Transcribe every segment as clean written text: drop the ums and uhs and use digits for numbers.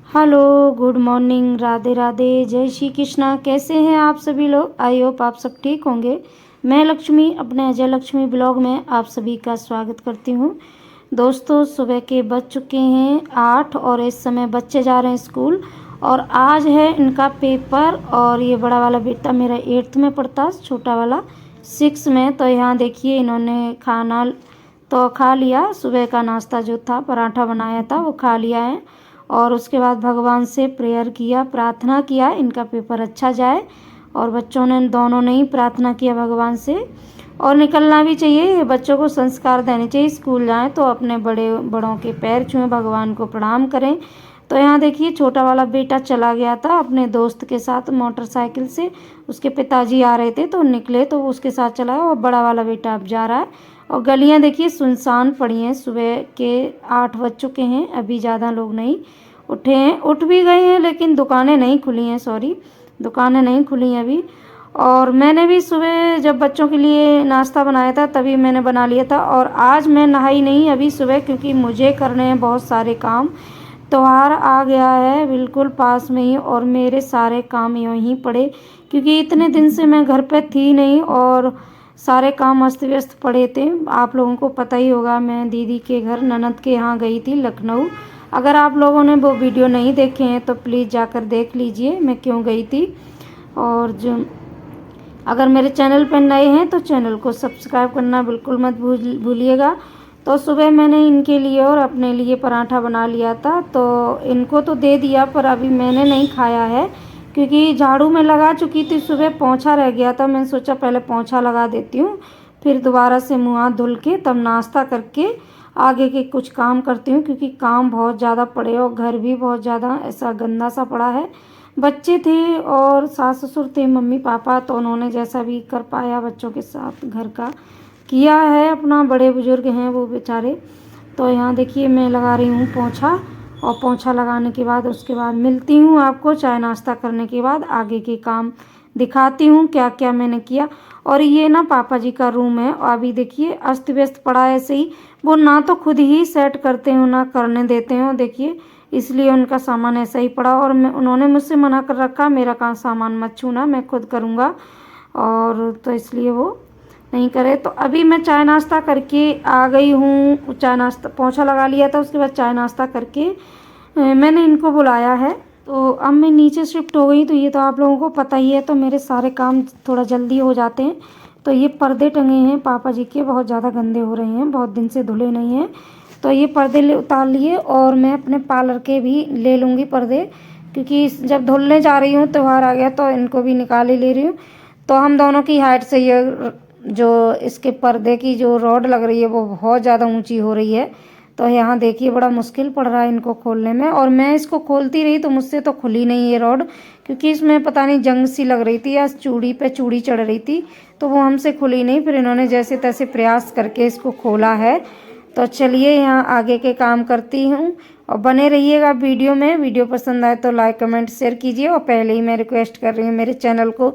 Hello, good morning, Radhe Radhe, जय श्री कृष्णा। कैसे हैं आप सभी लोग? आई होप आप सब ठीक होंगे। मैं लक्ष्मी अपने अजय लक्ष्मी ब्लॉग में आप सभी का स्वागत करती हूँ। दोस्तों, सुबह के बज चुके हैं 8 और इस समय बच्चे जा रहे हैं स्कूल और आज है इनका पेपर। और ये बड़ा वाला बेटा मेरा 8th में पढ़ता है, छोटा वाला 6 में। तो यहाँ देखिए इन्होंने खाना तो खा लिया, सुबह का नाश्ता जो था पराठा बनाया था वो खा लिया है और उसके बाद भगवान से प्रेयर किया, प्रार्थना किया इनका पेपर अच्छा जाए। और बच्चों ने दोनों ने ही प्रार्थना किया भगवान से। और निकलना भी चाहिए, बच्चों को संस्कार देने चाहिए, स्कूल जाएं तो अपने बड़ों के पैर छुएं, भगवान को प्रणाम करें। तो यहाँ देखिए छोटा वाला बेटा चला गया था अपने दोस्त के साथ मोटरसाइकिल से, उसके पिताजी आ रहे थे तो निकले तो वो उसके साथ चला और बड़ा वाला बेटा अब जा रहा है। और गलियाँ देखिए सुनसान पड़ी हैं, सुबह के 8 बज चुके हैं, अभी ज़्यादा लोग नहीं उठे हैं, उठ भी गए हैं लेकिन दुकानें नहीं खुली हैं, सॉरी दुकानें नहीं खुली हैं अभी। और मैंने भी सुबह जब बच्चों के लिए नाश्ता बनाया था तभी मैंने बना लिया था। और आज मैं नहाई नहीं अभी सुबह, क्योंकि मुझे करने हैं बहुत सारे काम। त्योहार आ गया है बिल्कुल पास में ही और मेरे सारे काम यूँ ही पड़े, क्योंकि इतने दिन से मैं घर पे थी नहीं और सारे काम अस्त व्यस्त पड़े थे। आप लोगों को पता ही होगा, मैं दीदी के घर ननद के यहाँ गई थी लखनऊ। अगर आप लोगों ने वो वीडियो नहीं देखे हैं तो प्लीज़ जाकर देख लीजिए मैं क्यों गई थी। और जो अगर मेरे चैनल पर नए हैं तो चैनल को सब्सक्राइब करना बिल्कुल मत भूलिएगा। तो सुबह मैंने इनके लिए और अपने लिए पराठा बना लिया था, तो इनको तो दे दिया पर अभी मैंने नहीं खाया है, क्योंकि झाड़ू में लगा चुकी थी, सुबह पोंछा रह गया था। मैंने सोचा पहले पोंछा लगा देती हूँ, फिर दोबारा से मुँह हाथ धुल के तब नाश्ता करके आगे के कुछ काम करती हूँ, क्योंकि काम बहुत ज़्यादा पड़े और घर भी बहुत ज़्यादा ऐसा गंदा सा पड़ा है। बच्चे थे और सास ससुर थे, मम्मी पापा, तो उन्होंने जैसा भी कर पाया बच्चों के साथ घर का किया है अपना, बड़े बुजुर्ग हैं वो बेचारे। तो यहाँ देखिए मैं लगा रही हूँ पोंछा, और पोंछा लगाने के बाद उसके बाद मिलती हूँ आपको चाय नाश्ता करने के बाद, आगे के काम दिखाती हूँ क्या क्या मैंने किया। और ये ना पापा जी का रूम है, और अभी देखिए अस्त व्यस्त पड़ा है ऐसे ही, वो ना तो खुद ही सेट करते हो ना करने देते हो, देखिए इसलिए उनका सामान ऐसा ही पड़ा। और उन्होंने मुझसे मना कर रखा, मेरा कहाँ सामान मत छूना, मैं खुद करूँगा, और तो इसलिए वो नहीं करे। तो अभी मैं चाय नाश्ता करके आ गई हूँ, चाय नाश्ता पोंछा लगा लिया था, उसके बाद चाय नाश्ता करके मैंने इनको बुलाया है। तो अब मैं नीचे शिफ्ट हो गई, तो ये तो आप लोगों को पता ही है, तो मेरे सारे काम थोड़ा जल्दी हो जाते हैं। तो ये पर्दे टंगे हैं पापा जी के, बहुत ज़्यादा गंदे हो रहे हैं, बहुत दिन से धुले नहीं हैं, तो ये पर्दे उतार लिए। और मैं अपने पार्लर के भी ले लूँगी पर्दे, क्योंकि जब धुलने जा रही हूँ त्यौहार आ गया तो इनको भी निकाल ही ले रही हूँ। तो हम दोनों की हाइट से ये जो इसके पर्दे की जो रॉड लग रही है वो बहुत ज़्यादा ऊंची हो रही है। तो यहाँ देखिए बड़ा मुश्किल पड़ रहा है इनको खोलने में, और मैं इसको खोलती रही तो मुझसे तो खुली नहीं ये रॉड, क्योंकि इसमें पता नहीं जंग सी लग रही थी या चूड़ी पे चूड़ी चढ़ रही थी, तो वो हमसे खुली नहीं। फिर इन्होंने जैसे तैसे प्रयास करके इसको खोला है। तो चलिए यहाँ आगे के काम करती हूँ और बने रहिएगा वीडियो में। वीडियो पसंद आए तो लाइक कमेंट शेयर कीजिए, और पहले ही मैं रिक्वेस्ट कर रही हूँ मेरे चैनल को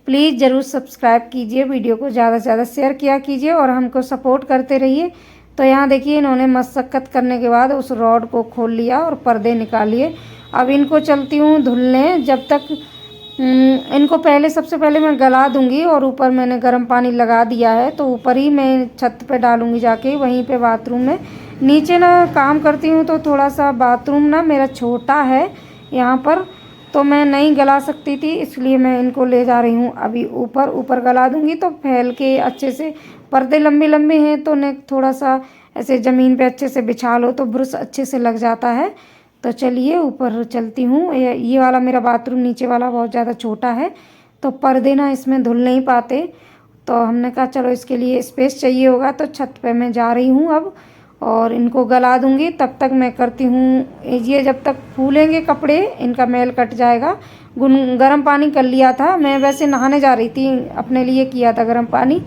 प्लीज़ ज़रूर सब्सक्राइब कीजिए, वीडियो को ज़्यादा से ज़्यादा शेयर किया कीजिए और हमको सपोर्ट करते रहिए। तो यहाँ देखिए इन्होंने मशक्क़त करने के बाद उस रॉड को खोल लिया और पर्दे निकालिए। अब इनको चलती हूँ धुलने, जब तक इनको पहले सबसे पहले मैं गला दूंगी, और ऊपर मैंने गर्म पानी लगा दिया है, तो ऊपर ही मैं छत पे डालूंगी जाके, वहीं पे बाथरूम में। नीचे ना काम करती हूँ तो थोड़ा सा बाथरूम ना मेरा छोटा है यहाँ पर, तो मैं नहीं गला सकती थी, इसलिए मैं इनको ले जा रही हूँ अभी ऊपर। ऊपर गला दूंगी तो फैल के अच्छे से, पर्दे लंबे लंबे हैं तो ने थोड़ा सा ऐसे ज़मीन पे अच्छे से बिछा लो तो ब्रुश अच्छे से लग जाता है। तो चलिए ऊपर चलती हूँ। ये वाला मेरा बाथरूम नीचे वाला बहुत ज़्यादा छोटा है, तो पर्दे ना इसमें धुल नहीं पाते, तो हमने कहा चलो इसके लिए स्पेस चाहिए होगा, तो छत पे मैं जा रही हूँ अब और इनको गला दूंगी। तब तक मैं करती हूँ, ये जब तक फूलेंगे कपड़े इनका मैल कट जाएगा। गर्म पानी कर लिया था, मैं वैसे नहाने जा रही थी, अपने लिए किया था गर्म पानी,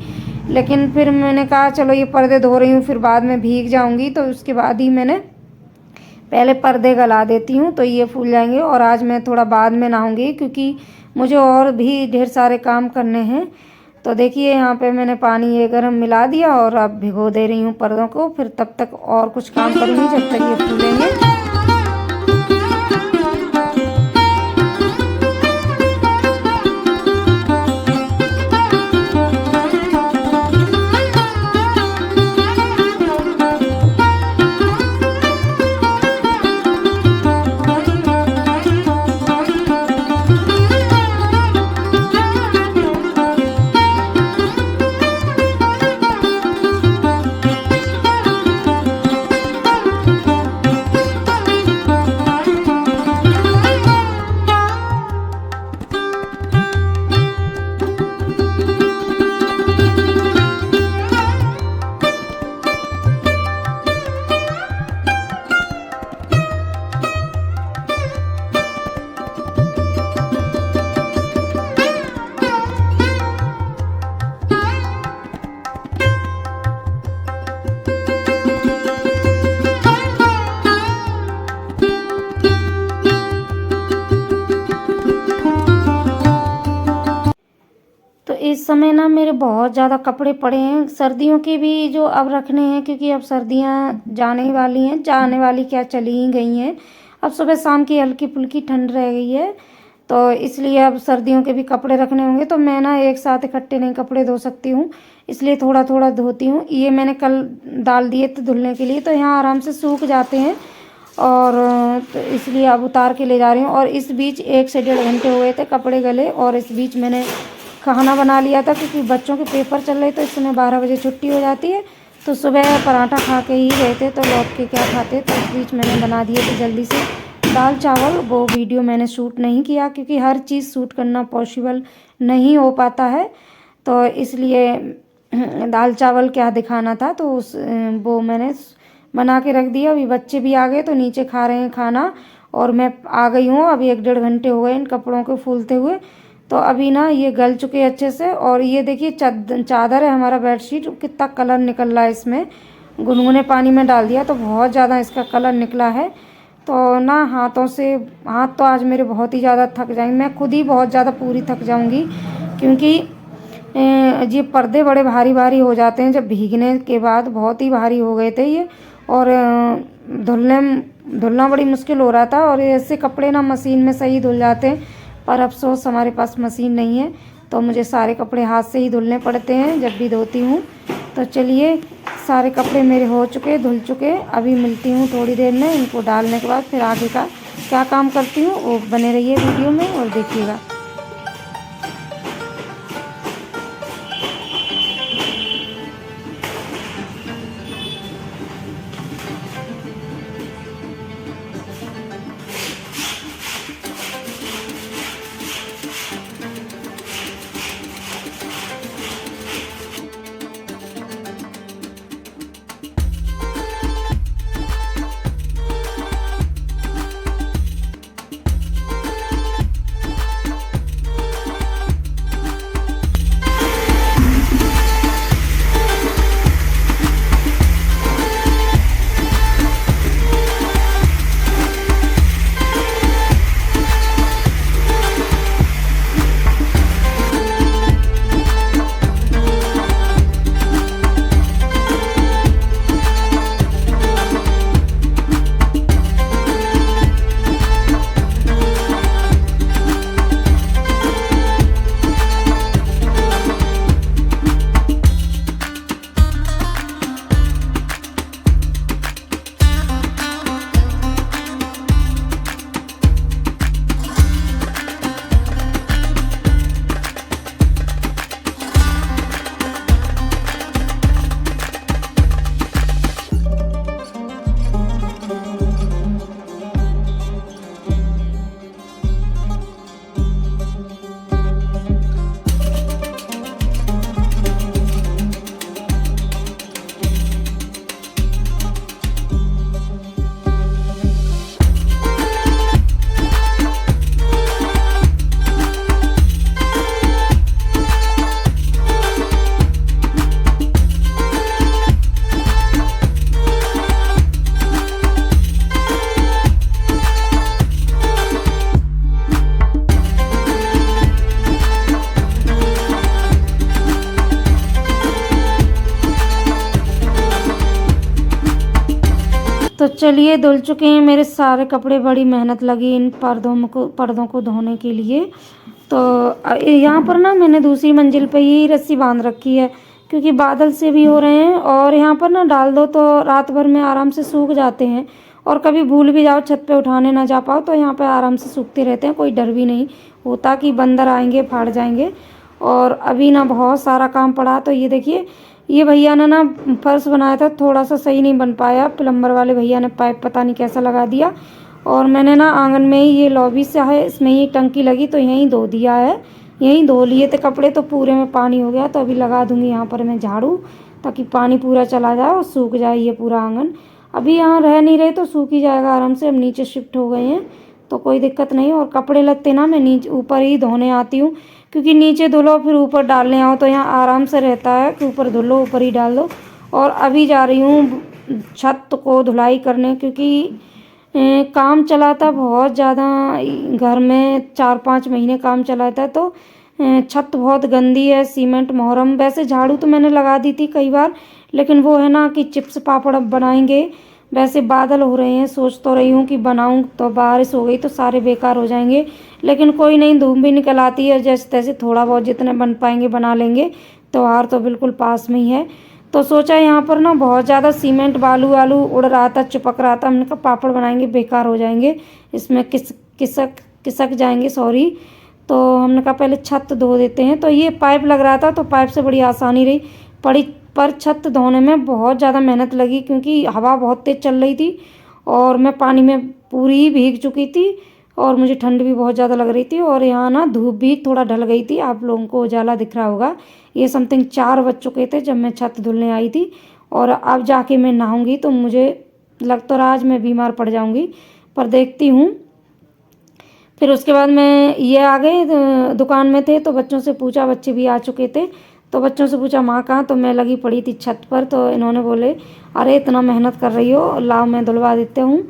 लेकिन फिर मैंने कहा चलो ये पर्दे धो रही हूँ फिर बाद में भीग जाऊँगी, तो उसके बाद ही मैंने पहले पर्दे गला देती हूँ तो ये फूल जाएंगे। और आज मैं थोड़ा बाद में नहाऊंगी क्योंकि मुझे और भी ढेर सारे काम करने हैं। तो देखिए यहाँ पे मैंने पानी ये गर्म मिला दिया और अब भिगो दे रही हूँ पर्दों को, फिर तब तक और कुछ काम करूँगी जब तक ये फूलेंगे। समय ना मेरे बहुत ज़्यादा कपड़े पड़े हैं, सर्दियों के भी जो अब रखने हैं, क्योंकि अब सर्दियाँ जाने वाली हैं, जाने वाली क्या चली ही गई हैं। अब सुबह शाम की हल्की फुल्की ठंड रह गई है, तो इसलिए अब सर्दियों के भी कपड़े रखने होंगे। तो मैं ना एक साथ इकट्ठे नहीं कपड़े धो सकती हूँ, इसलिए थोड़ा थोड़ा धोती हूँ। ये मैंने कल डाल दिए थे धुलने के लिए, तो यहाँ आराम से सूख जाते हैं, और तो इसलिए अब उतार के ले जा रही हूँ। और इस बीच 1 से 1.5 घंटे हो गए थे कपड़े गले, और इस बीच मैंने खाना बना लिया था, क्योंकि बच्चों के पेपर चल रहे थे। इस समय 12 बजे छुट्टी हो जाती है, तो सुबह पराठा खा के ही गए थे, तो लौट के क्या खाते। तो इस बीच मैंने बना दिए थे जल्दी से दाल चावल। वो वीडियो मैंने शूट नहीं किया, क्योंकि हर चीज़ शूट करना पॉसिबल नहीं हो पाता है, तो इसलिए दाल चावल क्या दिखाना था, तो वो मैंने बना के रख दिया। अभी बच्चे भी आ गए, तो नीचे खा रहे हैं खाना, और मैं आ गई हूँ। अभी 1-1.5 घंटे हो गए इन कपड़ों को फूलते हुए, तो अभी ना ये गल चुके अच्छे से। और ये देखिए चादर है हमारा बेडशीट, कितना कलर निकल रहा है इसमें। गुनगुने पानी में डाल दिया तो बहुत ज़्यादा इसका कलर निकला है। तो ना हाथ तो आज मेरे बहुत ही ज़्यादा थक जाएंगे, मैं खुद ही बहुत ज़्यादा पूरी थक जाऊंगी, क्योंकि ये पर्दे बड़े भारी भारी हो जाते हैं जब भीगने के बाद। बहुत ही भारी हो गए थे ये, और धुलना बड़ी मुश्किल हो रहा था। और ऐसे कपड़े ना मशीन में सही धुल जाते हैं, पर अफसोस हमारे पास मशीन नहीं है, तो मुझे सारे कपड़े हाथ से ही धुलने पड़ते हैं जब भी धोती हूँ। तो चलिए, सारे कपड़े मेरे हो चुके, धुल चुके। अभी मिलती हूँ थोड़ी देर में, इनको डालने के बाद फिर आगे का क्या काम करती हूँ वो बने रहिए वीडियो में और देखिएगा। तो चलिए, धुल चुके हैं मेरे सारे कपड़े। बड़ी मेहनत लगी इन पर्दों को धोने के लिए। तो यहाँ पर ना मैंने दूसरी मंजिल पे ही रस्सी बांध रखी है, क्योंकि बादल से भी हो रहे हैं, और यहाँ पर ना डाल दो तो रात भर में आराम से सूख जाते हैं। और कभी भूल भी जाओ, छत पे उठाने ना जा पाओ, तो यहाँ पे आराम से सूखते रहते हैं, कोई डर भी नहीं होता कि बंदर आएंगे फाड़ जाएंगे। और अभी ना बहुत सारा काम पड़ा। तो ये देखिए, ये भैया ने ना फर्श बनाया था, थोड़ा सा सही नहीं बन पाया। प्लम्बर वाले भैया ने पाइप पता नहीं कैसा लगा दिया, और मैंने ना आंगन में ही, ये लॉबी से है, इसमें ही टंकी लगी, तो यहीं धो दिया है। यहीं धो लिए थे कपड़े, तो पूरे में पानी हो गया। तो अभी लगा दूंगी यहाँ पर मैं झाड़ू, ताकि पानी पूरा चला जाए और सूख जाए ये पूरा आंगन। अभी यहाँ रह नहीं रहे तो सूख ही जाएगा आराम से। हम नीचे शिफ्ट हो गए हैं, तो कोई दिक्कत नहीं। और कपड़े लत्ते ना मैं नीचे ऊपर ही धोने आती हूँ, क्योंकि नीचे धुलो फिर ऊपर डालने आओ, तो यहाँ आराम से रहता है कि ऊपर धुलो ऊपर ही डाल दो। और अभी जा रही हूँ छत को धुलाई करने, क्योंकि काम चला था बहुत ज़्यादा घर में, 4-5 महीने काम चला था, तो छत बहुत गंदी है, सीमेंट मोहरम। वैसे झाड़ू तो मैंने लगा दी थी कई बार, लेकिन वो है ना कि चिप्स पापड़ अब बनाएंगे। वैसे बादल हो रहे हैं, सोच तो रही हूँ कि बनाऊँ, तो बारिश हो गई तो सारे बेकार हो जाएंगे। लेकिन कोई नहीं, धूप भी निकल आती है, जैसे तैसे थोड़ा बहुत जितने बन पाएंगे बना लेंगे। त्योहार तो बिल्कुल पास में ही है। तो सोचा यहाँ पर ना बहुत ज़्यादा सीमेंट बालू वालू उड़ रहा था, चिपक रहा था। हमने कहा पापड़ बनाएंगे बेकार हो जाएंगे, इसमें किसक किसक जाएंगे, सॉरी। तो हमने कहा पहले छत धो देते हैं। तो ये पाइप लग रहा था, तो पाइप से बड़ी आसानी रही पड़ी, पर छत धोने में बहुत ज़्यादा मेहनत लगी, क्योंकि हवा बहुत तेज़ चल रही थी और मैं पानी में पूरी भीग चुकी थी और मुझे ठंड भी बहुत ज़्यादा लग रही थी। और यहाँ ना धूप भी थोड़ा ढल गई थी, आप लोगों को उजाला दिख रहा होगा। ये समथिंग 4 बज चुके थे जब मैं छत धुलने आई थी। और अब जाके मैं नहाऊंगी, तो मुझे लग तो रहा आज मैं बीमार पड़ जाऊंगी, पर देखती हूँ। फिर उसके बाद मैं ये आ गए, दुकान में थे तो बच्चों से पूछा, बच्चे भी आ चुके थे, तो बच्चों से पूछा माँ कहाँ, तो मैं लगी पड़ी थी छत पर। तो इन्होंने बोले अरे इतना मेहनत कर रही हो, लाओ मैं धुलवा देते हूँ।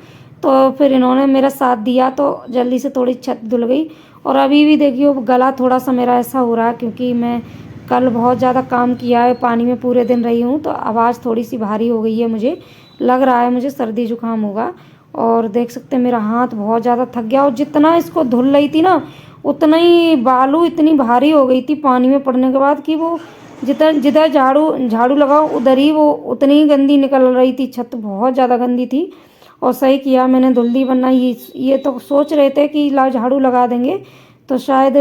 तो फिर इन्होंने मेरा साथ दिया, तो जल्दी से थोड़ी छत धुल गई। और अभी भी देखियो गला थोड़ा सा मेरा ऐसा हो रहा है, क्योंकि मैं कल बहुत ज़्यादा काम किया है, पानी में पूरे दिन रही हूँ, तो आवाज़ थोड़ी सी भारी हो गई है। मुझे लग रहा है मुझे सर्दी जुकाम होगा। और देख सकते हैं मेरा हाथ बहुत ज़्यादा थक गया, और जितना इसको धुल रही थी ना, उतना ही बालू इतनी भारी हो गई थी पानी में पड़ने के बाद, कि वो जिधर जिधर झाड़ू झाड़ू लगाओ उधर ही वो उतनी ही गंदी निकल रही थी। छत बहुत ज़्यादा गंदी थी। और सही किया मैंने धुल दी, वरना ये तो सोच रहे थे कि ला झाड़ू लगा देंगे तो शायद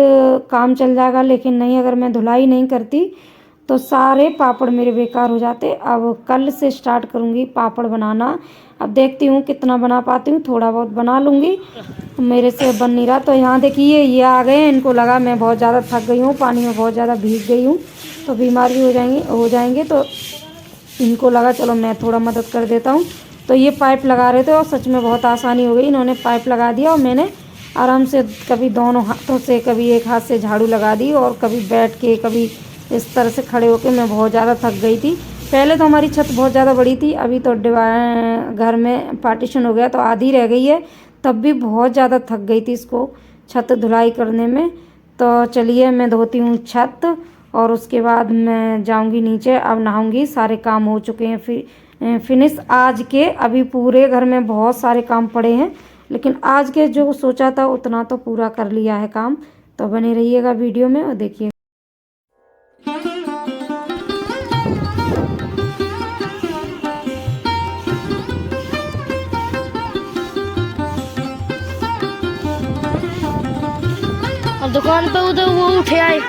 काम चल जाएगा, लेकिन नहीं, अगर मैं धुलाई नहीं करती तो सारे पापड़ मेरे बेकार हो जाते। अब कल से स्टार्ट करूँगी पापड़ बनाना। अब देखती हूँ कितना बना पाती हूँ, थोड़ा बहुत बना लूँगी, मेरे से बन नहीं रहा। तो यहाँ देखिए ये आ गए हैं, इनको लगा मैं बहुत ज़्यादा थक गई हूँ, पानी में बहुत ज़्यादा भीग गई हूँ, तो बीमार भी हो जाएंगे। तो इनको लगा चलो मैं थोड़ा मदद कर देता हूँ। तो ये पाइप लगा रहे थे और सच में बहुत आसानी हो गई, इन्होंने पाइप लगा दिया और मैंने आराम से कभी दोनों हाथों से, कभी एक हाथ से झाड़ू लगा दी, और कभी बैठ के, कभी इस तरह से खड़े होके। मैं बहुत ज़्यादा थक गई थी। पहले तो हमारी छत बहुत ज़्यादा बड़ी थी, अभी तो घर में पार्टीशन हो गया तो आधी रह गई है, तब भी बहुत ज़्यादा थक गई थी इसको छत धुलाई करने में। तो चलिए मैं धोती हूँ छत, और उसके बाद मैं जाऊँगी नीचे, अब नहाऊँगी। सारे काम हो चुके हैं फिनिश आज के। अभी पूरे घर में बहुत सारे काम पड़े हैं, लेकिन आज के जो सोचा था उतना तो पूरा कर लिया है काम। तो बने रहिएगा वीडियो में और देखिए। अब दुकान पे उधर वो उठे आए।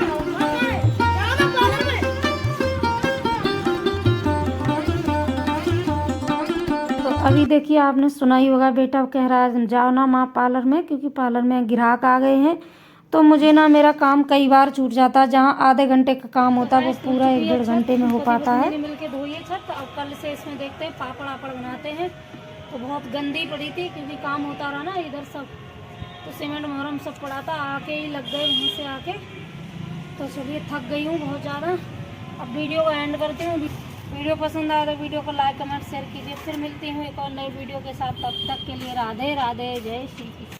तो अभी देखिए आपने सुना ही होगा, बेटा कह रहा है जाओ ना माँ पार्लर में, क्योंकि पार्लर में ग्राहक आ गए हैं। तो मुझे ना मेरा काम कई बार छूट जाता है, जहाँ आधे घंटे का काम होता है वो पूरा 1-1.5 घंटे में हो पाता है। मिलके धोइए छत, अब कल से इसमें देखते हैं पापड़ आपड़ बनाते हैं। तो बहुत गंदी पड़ी थी, क्योंकि काम होता रहा ना इधर सब, तो सीमेंट मोहरम सब पड़ा था, आके ही लग गए वहाँ से आके। तो चलिए थक गई हूँ बहुत ज़्यादा। अब वीडियो को एंड करती हूँ। वीडियो पसंद आया तो वीडियो को लाइक कमेंट शेयर कीजिए। फिर मिलती हूँ एक और नई वीडियो के साथ, तब तक के लिए राधे राधे, जय श्री कृष्ण।